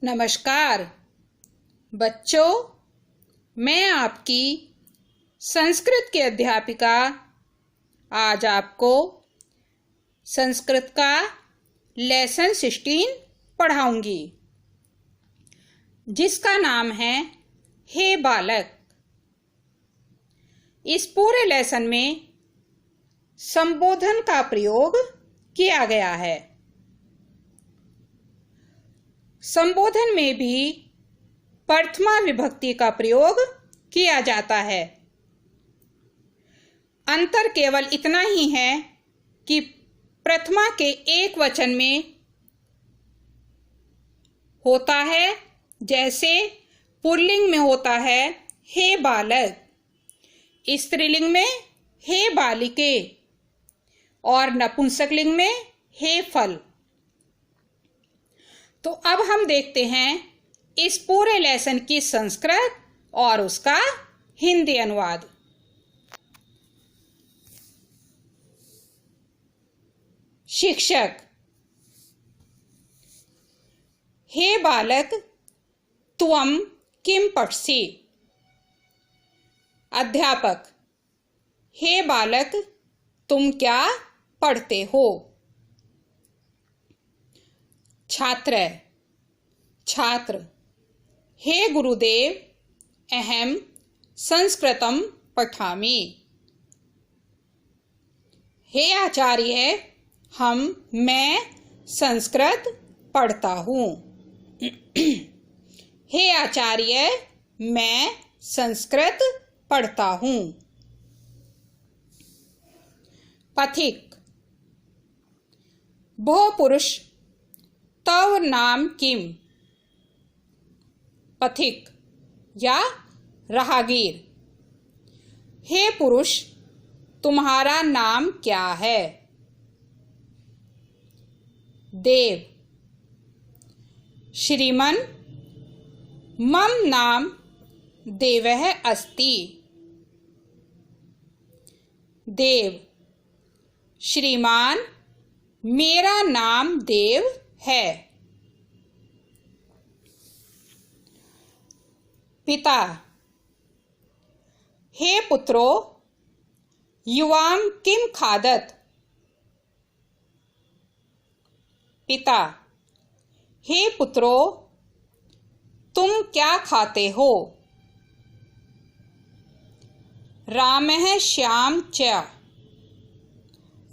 नमस्कार बच्चों, मैं आपकी संस्कृत की अध्यापिका आज आपको संस्कृत का लेसन 16 पढ़ाऊंगी, जिसका नाम है हे बालक। इस पूरे लेसन में संबोधन का प्रयोग किया गया है। संबोधन में भी प्रथमा विभक्ति का प्रयोग किया जाता है। अंतर केवल इतना ही है कि प्रथमा के एक वचन में होता है, जैसे पुल्लिंग में होता है हे बालक, स्त्रीलिंग में हे बालिके और नपुंसकलिंग में हे फल। तो अब हम देखते हैं इस पूरे लेसन की संस्कृत और उसका हिंदी अनुवाद। शिक्षक, हे बालक त्वं किं पठसि। अध्यापक, हे बालक तुम क्या पढ़ते हो। छात्र, हे गुरुदेव अहम संस्कृतं पठामि। हे आचार्य मैं संस्कृत पढ़ता हूँ। हे आचार्य मैं संस्कृत पढ़ता हूँ। पथिक, भो पुरुष तव नाम किम। पथिक या राहगीर, हे पुरुष तुम्हारा नाम क्या है। देव, श्रीमन मम नाम देवः अस्ति। देव, श्रीमान मेरा नाम देव है। पिता, हे पुत्रो युवां किम खादत। पिता, हे पुत्रो तुम क्या खाते हो। रामः श्याम च,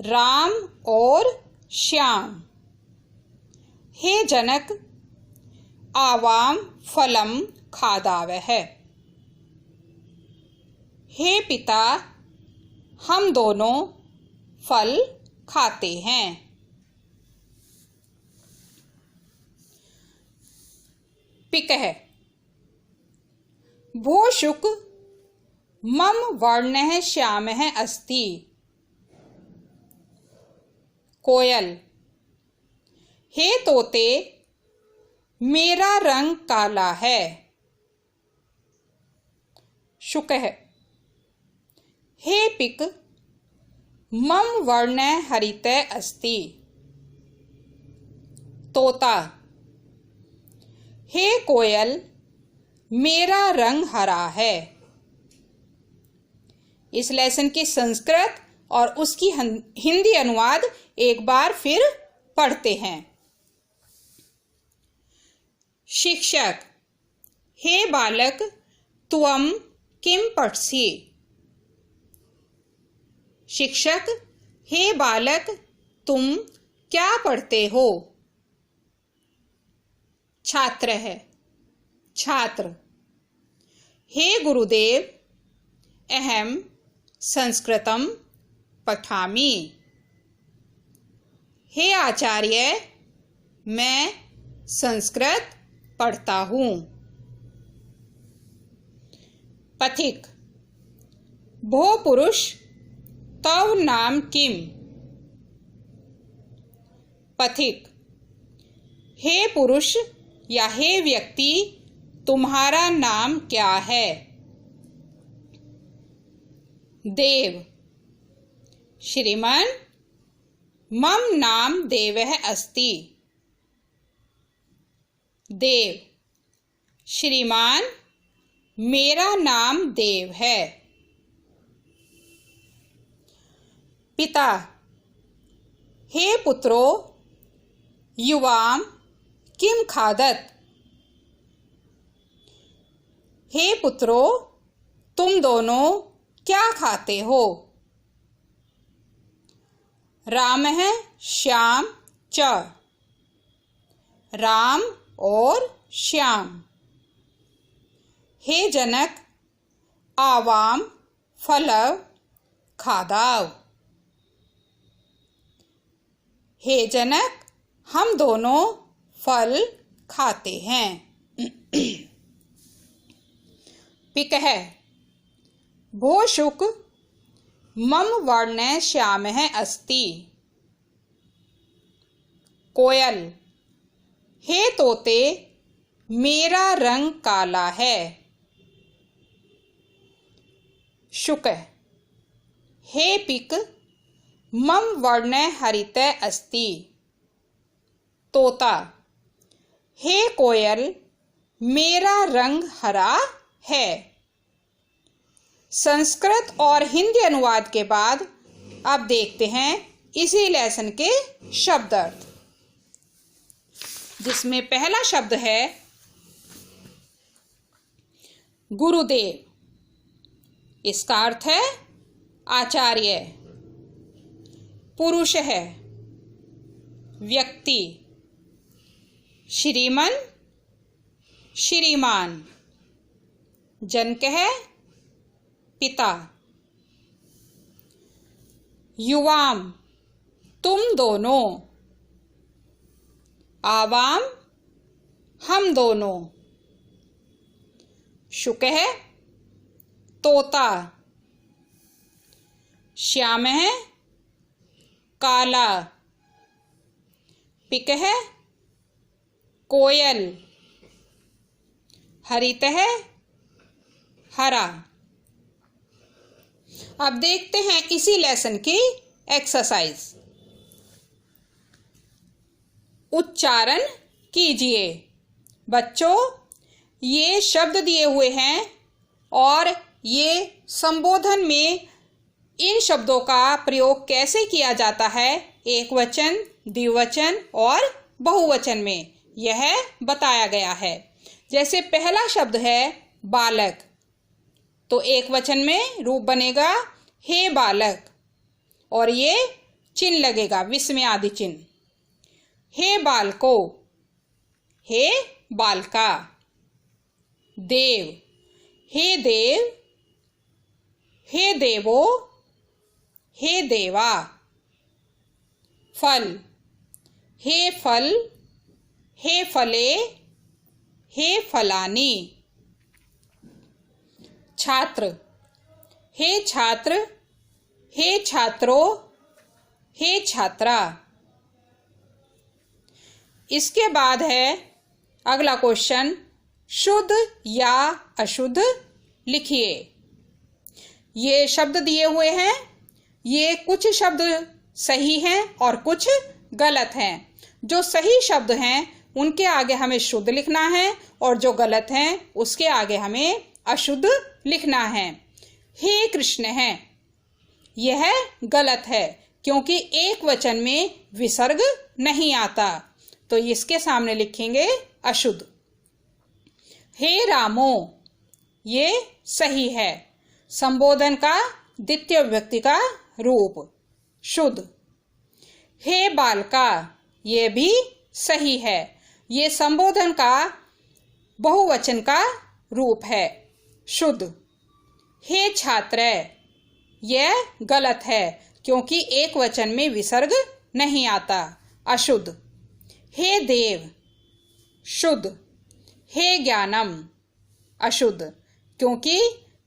राम और श्याम। हे जनक आवाम फलम खादावः। हे पिता हम दोनों फल खाते हैं। पिकः, भो शुक मम वर्णः श्यामः अस्ति। कोयल, हे तोते मेरा रंग काला है। शुकः, हे पिक मम वर्णः हरितः अस्ति। तोता, हे कोयल मेरा रंग हरा है। इस लेसन की संस्कृत और उसकी हिंदी अनुवाद एक बार फिर पढ़ते हैं। शिक्षक, हे बालक त्वं किं पठसि। शिक्षक, हे बालक तुम क्या पढ़ते हो। छात्र, हे गुरुदेव अहम संस्कृतं पठामि। हे आचार्य मैं संस्कृत पढ़ता हूँ। पथिक, भो पुरुष तव नाम किम। पथिक, हे पुरुष या हे व्यक्ति तुम्हारा नाम क्या है। देव, श्रीमान मम नाम देवः अस्ति। देव। श्रीमान, मेरा नाम देव है। पिता, हे पुत्रो, युवाम किम खादत। हे पुत्रो, तुम दोनों क्या खाते हो। रामः श्याम च। राम और श्याम। हे जनक, आवाम फलव खादाव। हे जनक, हम दोनों फल खाते हैं। पिकः, भो शुक मम वर्ण श्यामः अस्ति। कोयल, हे तोते, मेरा रंग काला है। शुक, हे पिक, मम वर्ण हरित अस्ति। तोता, हे कोयल, मेरा रंग हरा है। संस्कृत और हिंदी अनुवाद के बाद अब देखते हैं इसी लेसन के शब्द अर्थ, जिसमें पहला शब्द है गुरुदेव। इसका अर्थ है आचार्य। पुरुष है, व्यक्ति। श्रीमन, श्रीमान। जनक है, पिता। युवाम, तुम दोनों। आवाम, हम दोनों। शुक है, तोता। श्याम है, काला। पिक है, कोयल। हरित है, हरा। अब देखते हैं इसी लेसन की एक्सरसाइज। उच्चारण कीजिए। बच्चों, ये शब्द दिए हुए हैं और ये संबोधन में इन शब्दों का प्रयोग कैसे किया जाता है, एक वचन, द्विवचन और बहुवचन में, यह बताया गया है। जैसे पहला शब्द है बालक, तो एक वचन में रूप बनेगा हे बालक, और ये चिन्ह लगेगा विस्मय आदि चिन्ह। हे बालको, हे बालका। देव, हे देव, हे देवो, हे देवा। फल, हे फल, हे फले, हे फलानी। छात्र, हे छात्र, हे छात्रो, हे छात्रा। इसके बाद है अगला क्वेश्चन, शुद्ध या अशुद्ध लिखिए। ये शब्द दिए हुए हैं, ये कुछ शब्द सही हैं और कुछ गलत हैं। जो सही शब्द हैं उनके आगे हमें शुद्ध लिखना है और जो गलत हैं उसके आगे हमें अशुद्ध लिखना है। हे कृष्ण है, यह गलत है क्योंकि एक वचन में विसर्ग नहीं आता, तो इसके सामने लिखेंगे अशुद्ध। हे रामो, ये सही है, संबोधन का द्वितीय विभक्ति का रूप, शुद्ध। हे बालका, ये भी सही है, ये संबोधन का बहुवचन का रूप है, शुद्ध। हे छात्र, यह गलत है क्योंकि एक वचन में विसर्ग नहीं आता, अशुद्ध। हे देव, शुद्ध। हे ज्ञानम, अशुद्ध क्योंकि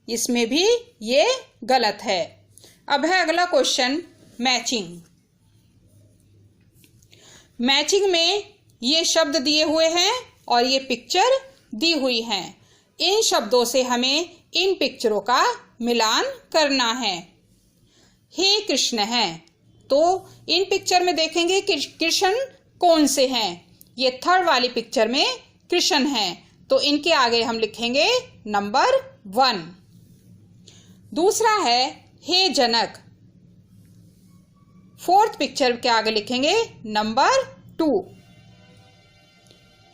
इसमें भी ये गलत है। अब है अगला क्वेश्चन, मैचिंग। मैचिंग में ये शब्द दिए हुए हैं और ये पिक्चर दी हुई हैं। इन शब्दों से हमें इन पिक्चरों का मिलान करना है। हे कृष्ण है, तो इन पिक्चर में देखेंगे कि कृष्ण कौन से हैं। ये थर्ड वाली पिक्चर में कृष्ण हैं, तो इनके आगे हम लिखेंगे नंबर 1। दूसरा है हे जनक, 4th पिक्चर के आगे लिखेंगे नंबर 2।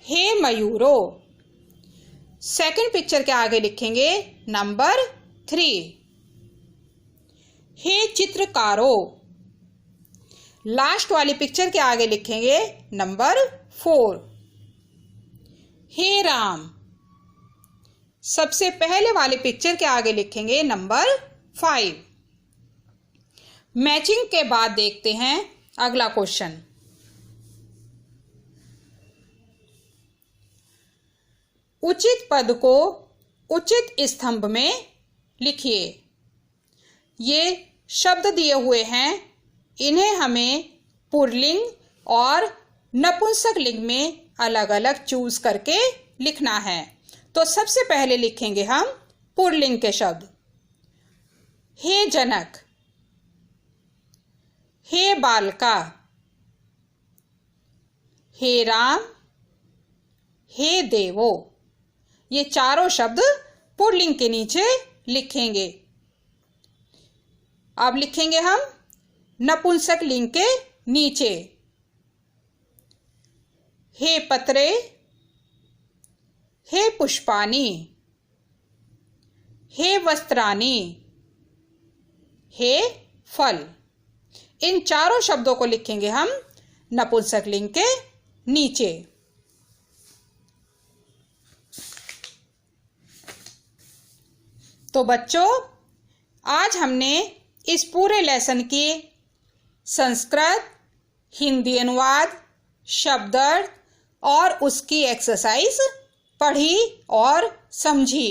हे मयूरो, 2nd पिक्चर के आगे लिखेंगे नंबर 3। हे चित्रकारो, लास्ट वाली पिक्चर के आगे लिखेंगे नंबर 4। हे राम, सबसे पहले वाले पिक्चर के आगे लिखेंगे नंबर 5। मैचिंग के बाद देखते हैं अगला क्वेश्चन। उचित पद को उचित स्तंभ में लिखिए। ये शब्द दिए हुए हैं, इन्हें हमें पुल्लिंग और नपुंसक लिंग में अलग अलग चूज करके लिखना है। तो सबसे पहले लिखेंगे हम पुल्लिंग के शब्द। हे जनक, हे बालका, हे राम, हे देवो, ये चारों शब्द पुल्लिंग के नीचे लिखेंगे। अब लिखेंगे हम नपुंसक लिंग के नीचे। हे पत्रे, हे पुष्पानि, हे वस्त्रानि, हे फल। इन चारों शब्दों को लिखेंगे हम नपुंसक लिंग के नीचे। तो बच्चों, आज हमने इस पूरे लेसन की संस्कृत, हिंदी अनुवाद, शब्दार्थ और उसकी एक्सरसाइज पढ़ी और समझी।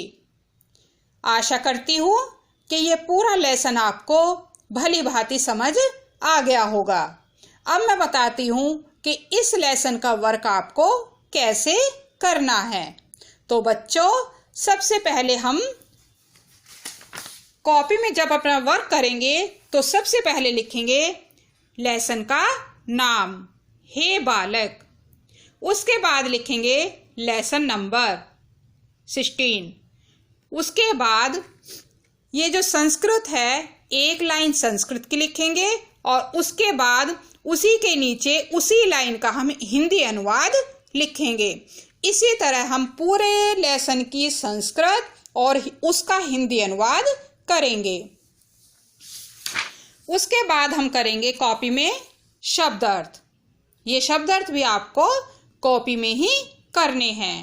आशा करती हूँ कि ये पूरा लेसन आपको भली भांति समझ आ गया होगा। अब मैं बताती हूँ कि इस लेसन का वर्क आपको कैसे करना है। तो बच्चों, सबसे पहले हम कॉपी में जब अपना वर्क करेंगे तो सबसे पहले लिखेंगे लेसन का नाम, हे बालक। उसके बाद लिखेंगे लेसन नंबर 16। उसके बाद ये जो संस्कृत है, एक लाइन संस्कृत की लिखेंगे और उसके बाद उसी के नीचे उसी लाइन का हम हिंदी अनुवाद लिखेंगे। इसी तरह हम पूरे लेसन की संस्कृत और उसका हिंदी अनुवाद करेंगे। उसके बाद हम करेंगे कॉपी में शब्दार्थ। ये शब्दार्थ भी आपको कॉपी में ही करने हैं।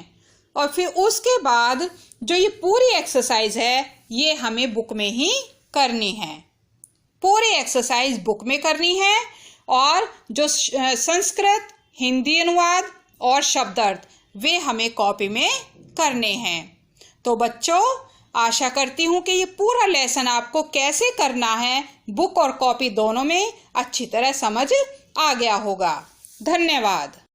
और फिर उसके बाद जो ये पूरी एक्सरसाइज है, ये हमें बुक में ही करनी है। पूरी एक्सरसाइज बुक में करनी है और जो संस्कृत, हिंदी अनुवाद और शब्दार्थ वे हमें कॉपी में करने हैं। तो बच्चों, आशा करती हूँ कि ये पूरा लेसन आपको कैसे करना है बुक और कॉपी दोनों में अच्छी तरह समझ आ गया होगा। धन्यवाद।